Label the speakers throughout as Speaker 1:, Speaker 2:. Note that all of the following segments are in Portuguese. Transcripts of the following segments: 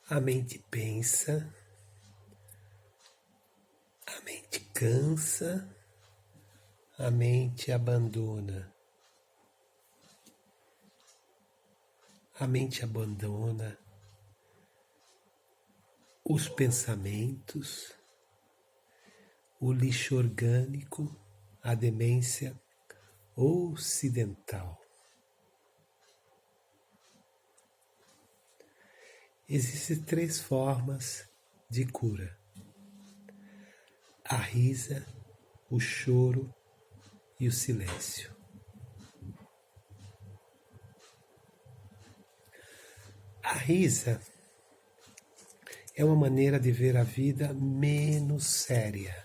Speaker 1: A mente pensa, a mente cansa, a mente abandona. A mente abandona os pensamentos, o lixo orgânico, a demência ocidental. Existem 3 formas de cura: a risa, o choro e o silêncio. A risa é uma maneira de ver a vida menos séria.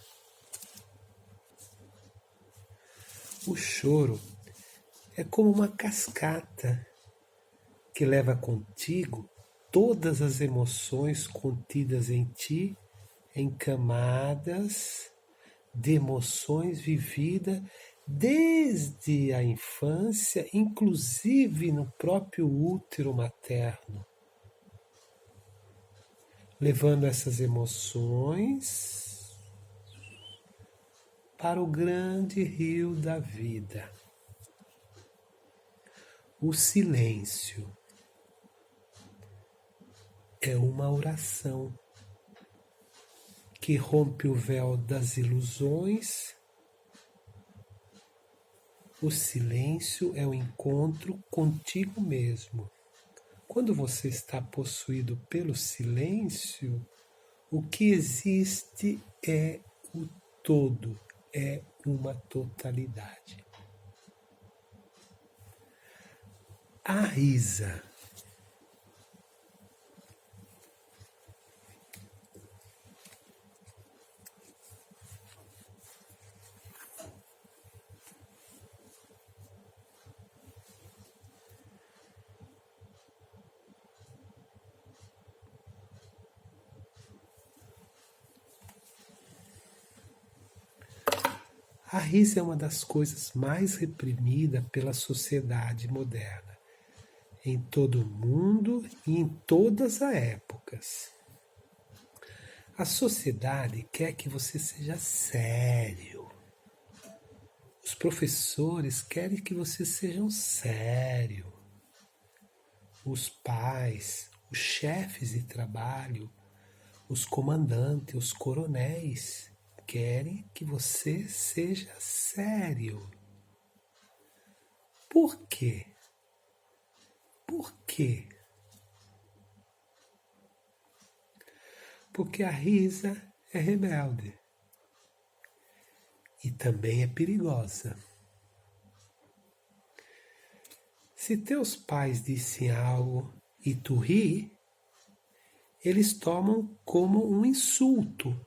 Speaker 1: O choro é como uma cascata que leva contigo todas as emoções contidas em ti, em camadas de emoções vividas desde a infância, inclusive no próprio útero materno, levando essas emoções para o grande rio da vida. O silêncio é uma oração que rompe o véu das ilusões. O silêncio é o encontro contigo mesmo. Quando você está possuído pelo silêncio, o que existe é o todo, é uma totalidade. A risa A risa é uma das coisas mais reprimidas pela sociedade moderna, em todo o mundo e em todas as épocas. A sociedade quer que você seja sério. Os professores querem que você seja um sério. Os pais, os chefes de trabalho, os comandantes, os coronéis querem que você seja sério. Por quê? Por quê? Porque a risa é rebelde e também é perigosa. Se teus pais dissem algo e tu ri, eles tomam como um insulto.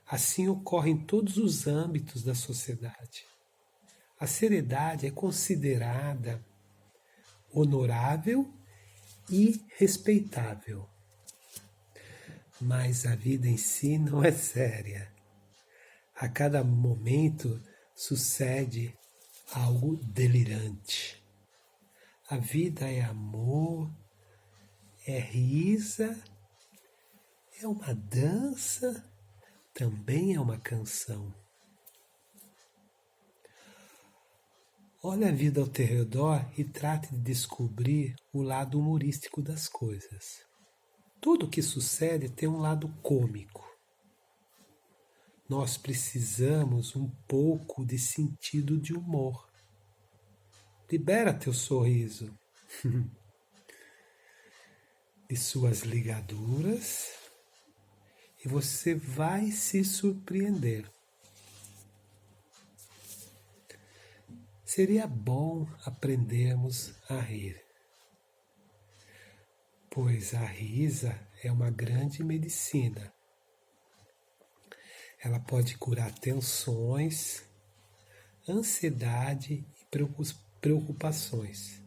Speaker 1: Assim ocorre em todos os âmbitos da sociedade. A seriedade é considerada honorável e respeitável. Mas a vida em si não é séria. A cada momento sucede algo delirante. A vida é amor, é risa, é uma dança, também é uma canção. Olha a vida ao teu redor e trate de descobrir o lado humorístico das coisas. Tudo que sucede tem um lado cômico. Nós precisamos um pouco de sentido de humor. Libera teu sorriso de suas ligaduras e você vai se surpreender. Seria bom aprendermos a rir, pois a risa é uma grande medicina. Ela pode curar tensões, ansiedade e preocupações.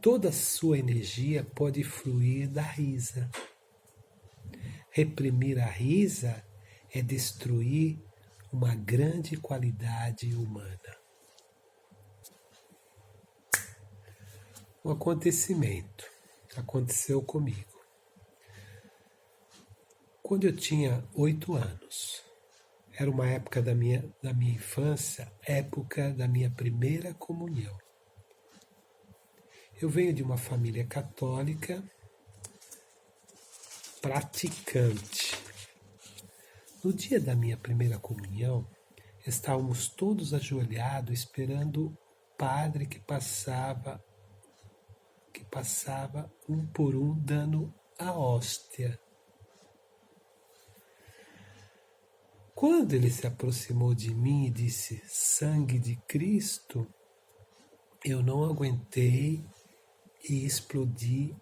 Speaker 1: Toda a sua energia pode fluir da risa. Reprimir a risa é destruir uma grande qualidade humana. Um acontecimento aconteceu comigo. Quando eu tinha 8 anos, era uma época da minha infância, época da minha primeira comunhão. Eu venho de uma família católica praticante. No dia da minha primeira comunhão, estávamos todos ajoelhados esperando o padre que passava um por um dando a hóstia. Quando ele se aproximou de mim e disse sangue de Cristo, eu não aguentei e explodi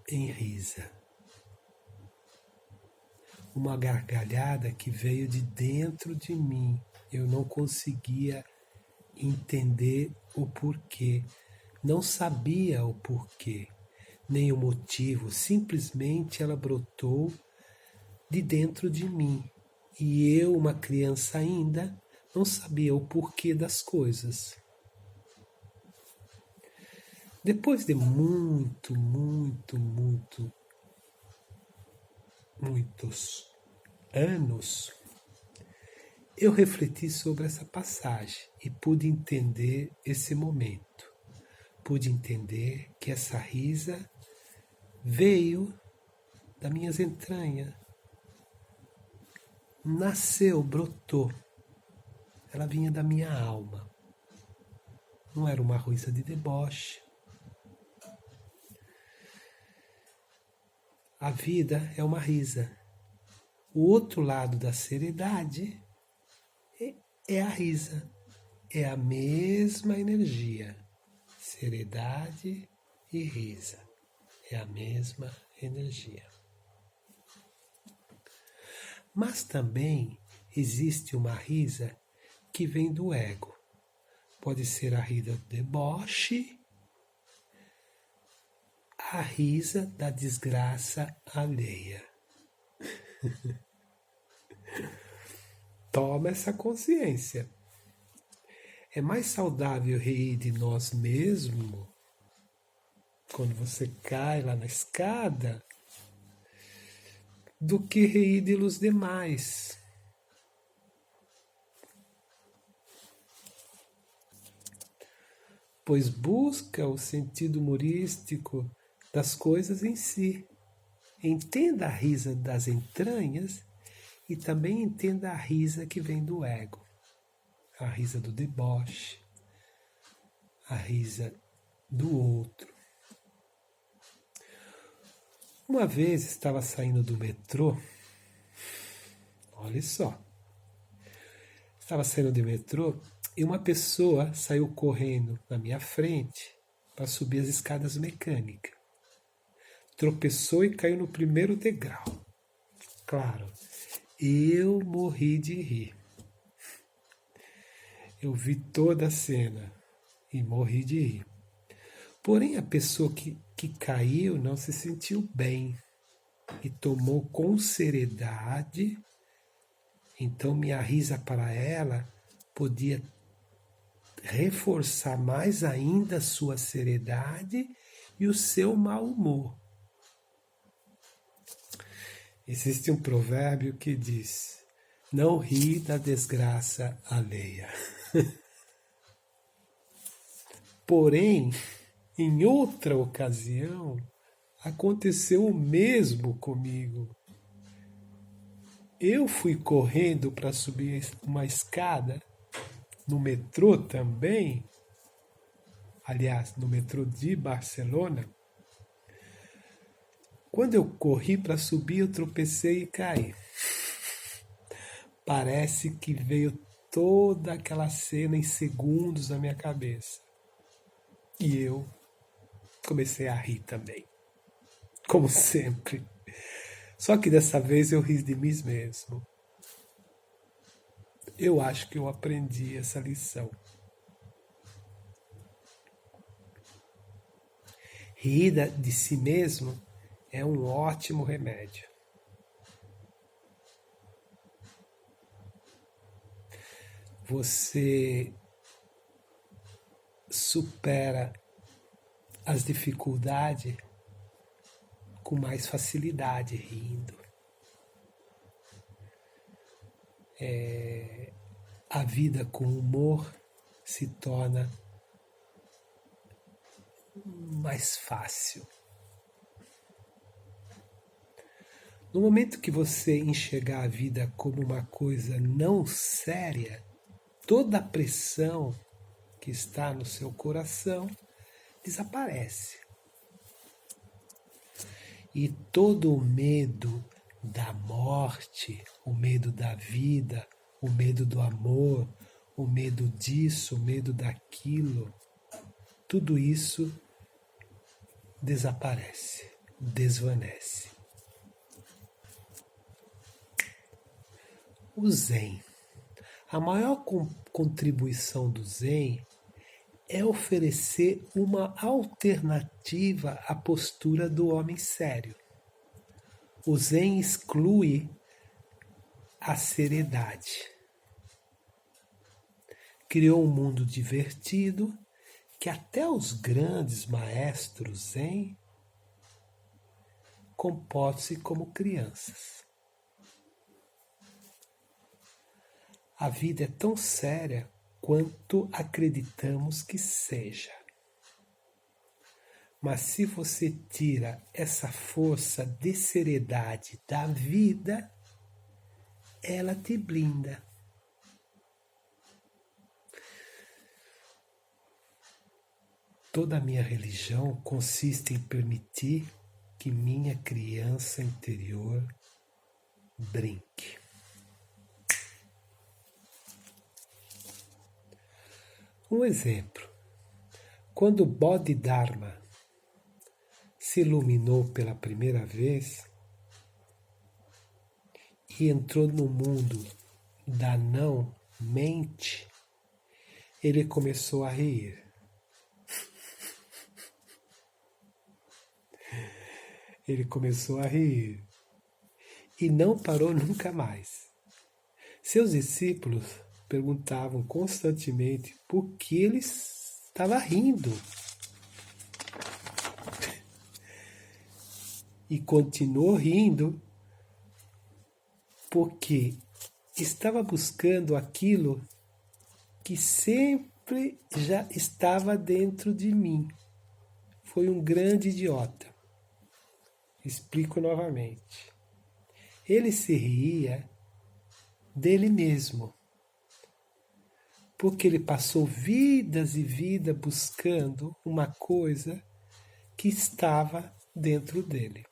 Speaker 1: em risa. Uma gargalhada que veio de dentro de mim. Eu não conseguia entender o porquê. Não sabia o porquê, nem o motivo. Simplesmente ela brotou de dentro de mim. E eu, uma criança ainda, não sabia o porquê das coisas. Depois de muitos anos, eu refleti sobre essa passagem e pude entender esse momento. Pude entender que essa risa veio das minhas entranhas. Nasceu, brotou. Ela vinha da minha alma. Não era uma risa de deboche. A vida é uma risa. O outro lado da seriedade é a risa. É a mesma energia. Seriedade e risa. É a mesma energia. Mas também existe uma risa que vem do ego. Pode ser a risa do deboche, a risa da desgraça alheia. Toma essa consciência. É mais saudável rir de nós mesmos quando você cai lá na escada do que rir de los demais. Pois busca o sentido humorístico das coisas em si. Entenda a risa das entranhas e também entenda a risa que vem do ego. A risa do deboche, a risa do outro. Uma vez estava saindo do metrô, olha só, estava saindo do metrô e uma pessoa saiu correndo na minha frente para subir as escadas mecânicas. Tropeçou e caiu no primeiro degrau. Claro, eu morri de rir. Eu vi toda a cena e morri de rir. Porém, a pessoa que caiu não se sentiu bem e tomou com seriedade. Então, minha risa para ela podia reforçar mais ainda a sua seriedade e o seu mau humor. Existe um provérbio que diz: não ri da desgraça alheia. Porém, em outra ocasião, aconteceu o mesmo comigo. Eu fui correndo para subir uma escada no metrô também, aliás, no metrô de Barcelona. Quando eu corri para subir, eu tropecei e caí. Parece que veio toda aquela cena em segundos na minha cabeça. E eu comecei a rir também, como sempre. Só que dessa vez eu ri de mim mesmo. Eu acho que eu aprendi essa lição. Rir de si mesmo é um ótimo remédio. Você supera as dificuldades com mais facilidade rindo. a vida com humor se torna mais fácil. No momento que você enxergar a vida como uma coisa não séria, toda a pressão que está no seu coração desaparece. E todo o medo da morte, o medo da vida, o medo do amor, o medo disso, o medo daquilo, tudo isso desaparece, desvanece. O Zen. A maior contribuição do Zen é oferecer uma alternativa à postura do homem sério. O Zen exclui a seriedade. Criou um mundo divertido que até os grandes maestros Zen comportam-se como crianças. A vida é tão séria quanto acreditamos que seja. Mas se você tira essa força de seriedade da vida, ela te blinda. Toda a minha religião consiste em permitir que minha criança interior brinque. Um exemplo. Quando Bodhidharma se iluminou pela primeira vez e entrou no mundo da não-mente, ele começou a rir. Ele começou a rir e não parou nunca mais. Seus discípulos perguntavam constantemente por que ele estava rindo. E continuou rindo porque estava buscando aquilo que sempre já estava dentro de mim. Foi um grande idiota. Explico novamente. Ele se ria dele mesmo, porque ele passou vidas e vidas buscando uma coisa que estava dentro dele.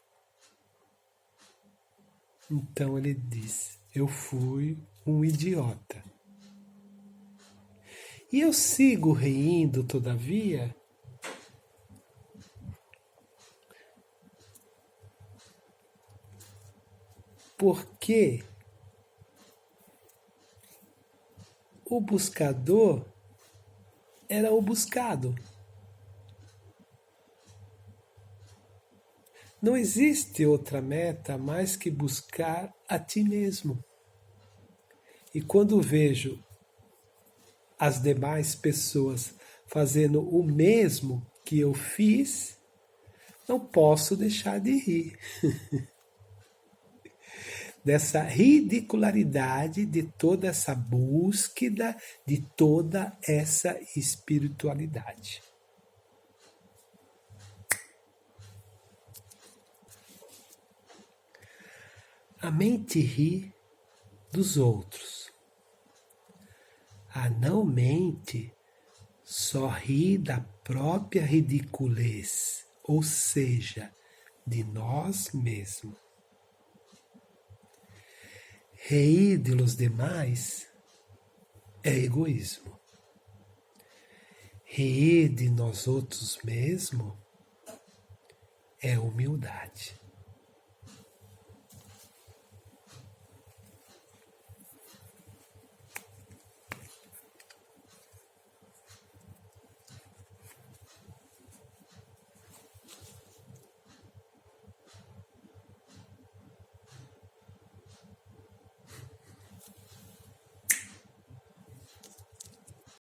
Speaker 1: Então ele diz: eu fui um idiota. E eu sigo rindo todavia, porque o buscador era o buscado. Não existe outra meta mais que buscar a ti mesmo. E quando vejo as demais pessoas fazendo o mesmo que eu fiz, não posso deixar de rir. Dessa ridicularidade de toda essa búsqueda, de toda essa espiritualidade. A mente ri dos outros. A não-mente só ri da própria ridiculez, ou seja, de nós mesmos. Reír de los demais é egoísmo. Reír de nós outros mesmos é humildade.